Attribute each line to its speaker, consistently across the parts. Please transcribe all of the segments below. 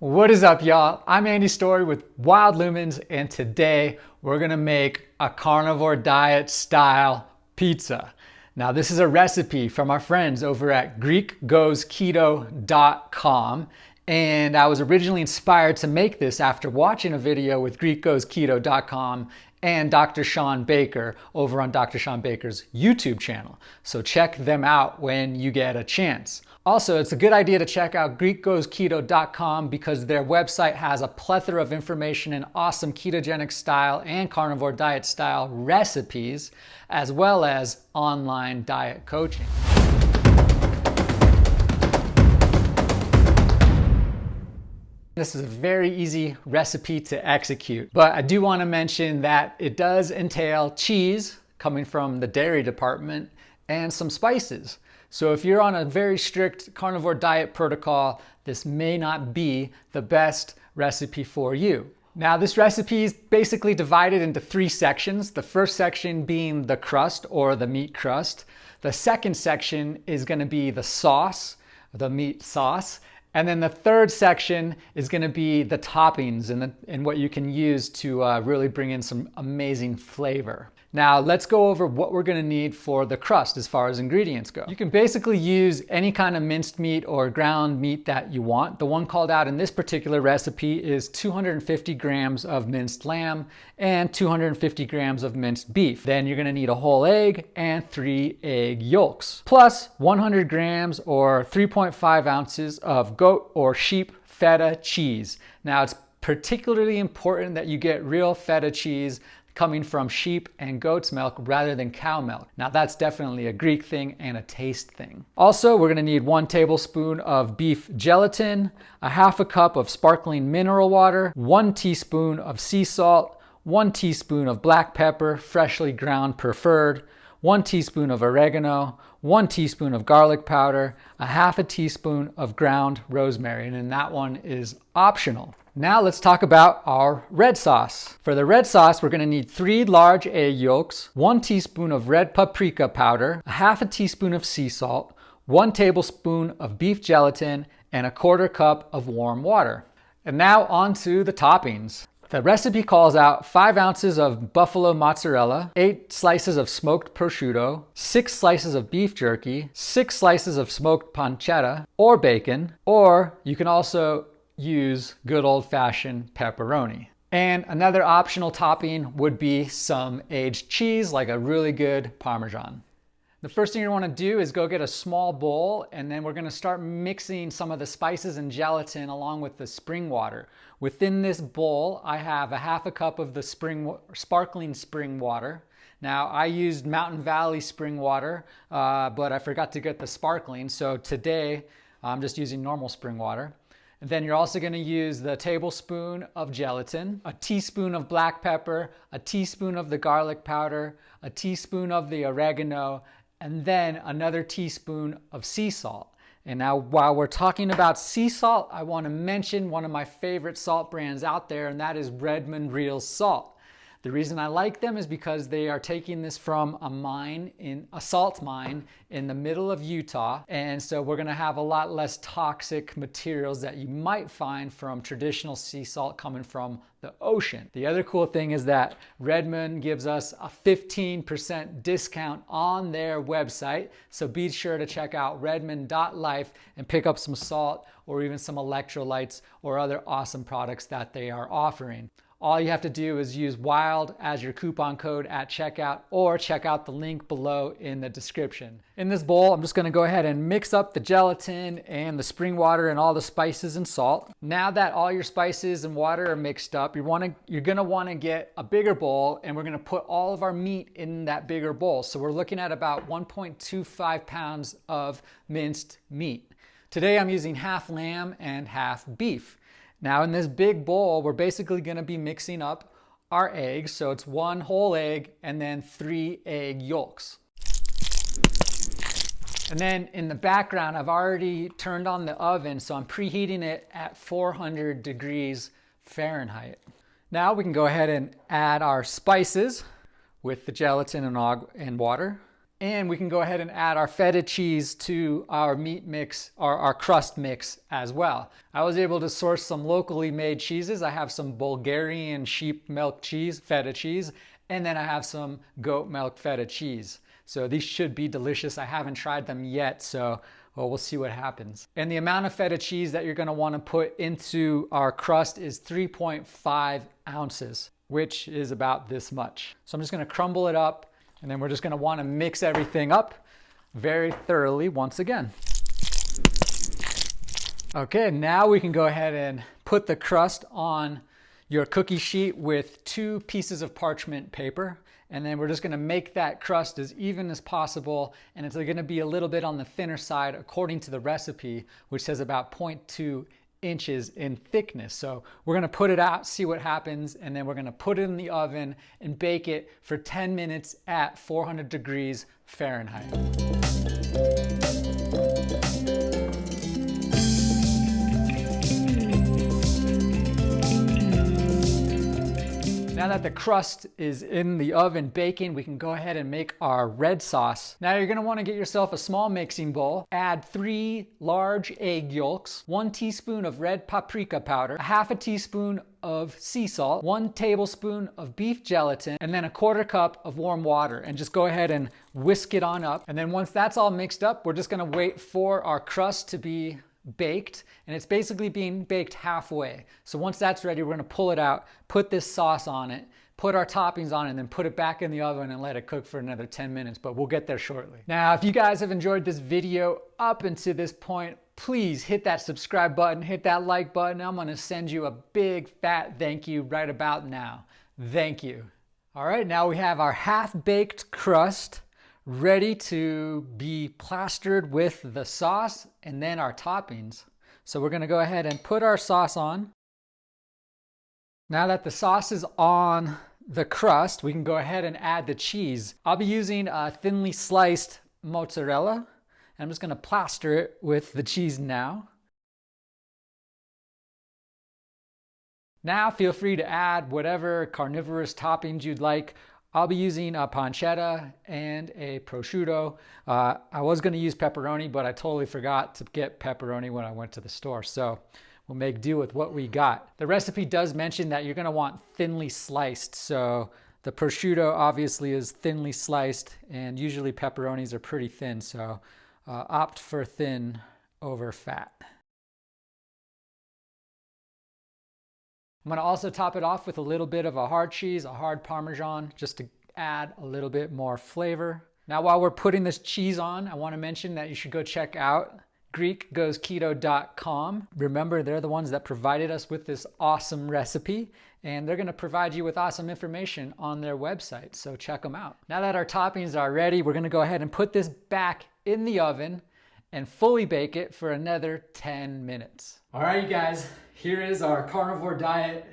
Speaker 1: What is up, y'all? I'm Andy Story with Wild Lumens, and today we're gonna make a carnivore diet style pizza. Now, this is a recipe from our friends over at GreekGoesKeto.com, and I was originally inspired to make this after watching a video with GreekGoesKeto.com and Dr. Sean Baker over on Dr. Sean Baker's YouTube channel. So check them out when you get a chance. Also, it's a good idea to check out GreekGoesKeto.com because their website has a plethora of information and awesome ketogenic style and carnivore diet style recipes, as well as online diet coaching. This is a very easy recipe to execute, but I do want to mention that it does entail cheese coming from the dairy department and some spices. So if you're on a very strict carnivore diet protocol, this may not be the best recipe for you. Now, this recipe is basically divided into three sections. The first section being the crust or the meat crust. The second section is going to be the sauce, the meat sauce. And then the third section is going to be the toppings and what you can use to really bring in some amazing flavor. Now let's go over what we're going to need for the crust as far as ingredients go. You can basically use any kind of minced meat or ground meat that you want. The one called out in this particular recipe is 250 grams of minced lamb and 250 grams of minced beef. Then you're going to need a whole egg and 3 egg yolks, plus 100 grams or 3.5 ounces of goat or sheep feta cheese. Now, it's particularly important that you get real feta cheese coming from sheep and goat's milk rather than cow milk. Now, that's definitely a Greek thing and a taste thing. Also, we're gonna need 1 tablespoon of beef gelatin, a half a cup of sparkling mineral water, 1 teaspoon of sea salt, 1 teaspoon of black pepper, freshly ground preferred, 1 teaspoon of oregano, 1 teaspoon of garlic powder, a half a teaspoon of ground rosemary, and then that one is optional. Now let's talk about our red sauce. For the red sauce, we're going to need 3 large egg yolks, 1 teaspoon of red paprika powder, a half a teaspoon of sea salt, 1 tablespoon of beef gelatin, and a 1/4 cup of warm water. And now on to the toppings. The recipe calls out 5 ounces of buffalo mozzarella, 8 slices of smoked prosciutto, 6 slices of beef jerky, 6 slices of smoked pancetta or bacon, or you can also use good old-fashioned pepperoni. And another optional topping would be some aged cheese, like a really good Parmesan. The first thing you want to do is go get a small bowl, and then we're going to start mixing some of the spices and gelatin along with the spring water. Within this bowl, I have a half a cup of the sparkling spring water. Now, I used Mountain Valley spring water, but I forgot to get the sparkling, so today I'm just using normal spring water. And then you're also going to use the tablespoon of gelatin, a teaspoon of black pepper, a teaspoon of the garlic powder, a teaspoon of the oregano, and then another teaspoon of sea salt. And now, while we're talking about sea salt, I want to mention one of my favorite salt brands out there, and that is Redmond Real Salt. The reason I like them is because they are taking this from a salt mine in the middle of Utah. And so we're gonna have a lot less toxic materials that you might find from traditional sea salt coming from the ocean. The other cool thing is that Redmond gives us a 15% discount on their website. So be sure to check out redmond.life and pick up some salt or even some electrolytes or other awesome products that they are offering. All you have to do is use WILD as your coupon code at checkout, or check out the link below in the description. In this bowl, I'm just gonna go ahead and mix up the gelatin and the spring water and all the spices and salt. Now that all your spices and water are mixed up, you're gonna wanna get a bigger bowl, and we're gonna put all of our meat in that bigger bowl. So we're looking at about 1.25 pounds of minced meat. Today I'm using half lamb and half beef. Now in this big bowl, we're basically gonna be mixing up our eggs. So it's 1 whole egg and then 3 egg yolks. And then in the background, I've already turned on the oven, so I'm preheating it at 400 degrees Fahrenheit. Now we can go ahead and add our spices with the gelatin and water. And we can go ahead and add our feta cheese to our meat mix, or our crust mix as well. I was able to source some locally made cheeses. I have some Bulgarian sheep milk cheese, feta cheese, and then I have some goat milk feta cheese. So these should be delicious. I haven't tried them yet, so well, we'll see what happens. And the amount of feta cheese that you're gonna wanna put into our crust is 3.5 ounces, which is about this much. So I'm just gonna crumble it up, and then we're just gonna wanna mix everything up very thoroughly once again. Okay, now we can go ahead and put the crust on your cookie sheet with 2 pieces of parchment paper. And then we're just gonna make that crust as even as possible. And it's gonna be a little bit on the thinner side according to the recipe, which says about 0.2 inches in thickness. So we're gonna put it out, see what happens, and then we're gonna put it in the oven and bake it for 10 minutes at 400 degrees Fahrenheit. Now that the crust is in the oven baking, we can go ahead and make our red sauce. Now you're gonna wanna get yourself a small mixing bowl, add 3 large egg yolks, 1 teaspoon of red paprika powder, a half a teaspoon of sea salt, 1 tablespoon of beef gelatin, and then a 1/4 cup of warm water, and just go ahead and whisk it on up. And then once that's all mixed up, we're just gonna wait for our crust to be baked, and it's basically being baked halfway. So once that's ready, we're gonna pull it out, put this sauce on it, put our toppings on it, and then put it back in the oven and let it cook for another 10 minutes, but we'll get there shortly. Now, if you guys have enjoyed this video up until this point, please hit that subscribe button, hit that like button. I'm gonna send you a big fat thank you right about now. Thank you. All right, now we have our half-baked crust ready to be plastered with the sauce and then our toppings. So we're gonna go ahead and put our sauce on. Now that the sauce is on the crust, we can go ahead and add the cheese. I'll be using a thinly sliced mozzarella, and I'm just gonna plaster it with the cheese now. Now feel free to add whatever carnivorous toppings you'd like. I'll be using a pancetta and a prosciutto. I was gonna use pepperoni, but I totally forgot to get pepperoni when I went to the store. So we'll make do with what we got. The recipe does mention that you're gonna want thinly sliced. So the prosciutto obviously is thinly sliced, and usually pepperonis are pretty thin. So opt for thin over fat. I'm gonna also top it off with a little bit of a hard cheese, a hard Parmesan, just to add a little bit more flavor. Now, while we're putting this cheese on, I wanna mention that you should go check out GreekGoesKeto.com. Remember, they're the ones that provided us with this awesome recipe, and they're gonna provide you with awesome information on their website, so check them out. Now that our toppings are ready, we're gonna go ahead and put this back in the oven and fully bake it for another 10 minutes. All right, you guys, here is our Carnivore Diet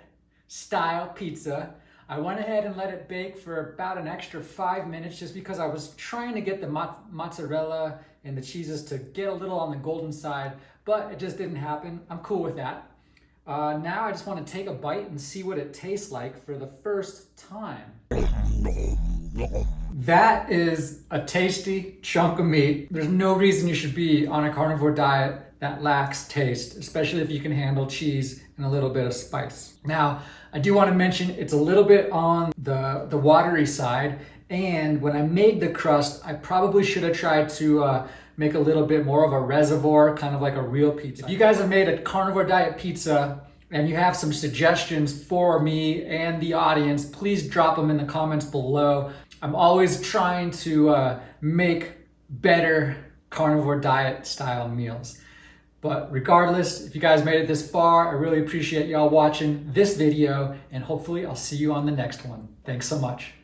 Speaker 1: Style Pizza. I went ahead and let it bake for about an extra 5 minutes just because I was trying to get the mozzarella and the cheeses to get a little on the golden side, but it just didn't happen. I'm cool with that. Now I just want to take a bite and see what it tastes like for the first time. That is a tasty chunk of meat. There's no reason you should be on a carnivore diet that lacks taste, especially if you can handle cheese and a little bit of spice. Now, I do want to mention it's a little bit on the watery side, and when I made the crust, I probably should have tried to make a little bit more of a reservoir, kind of like a real pizza. If you guys have made a carnivore diet pizza and you have some suggestions for me and the audience, please drop them in the comments below. I'm always trying to make better carnivore diet style meals. But regardless, if you guys made it this far, I really appreciate y'all watching this video, and hopefully I'll see you on the next one. Thanks so much.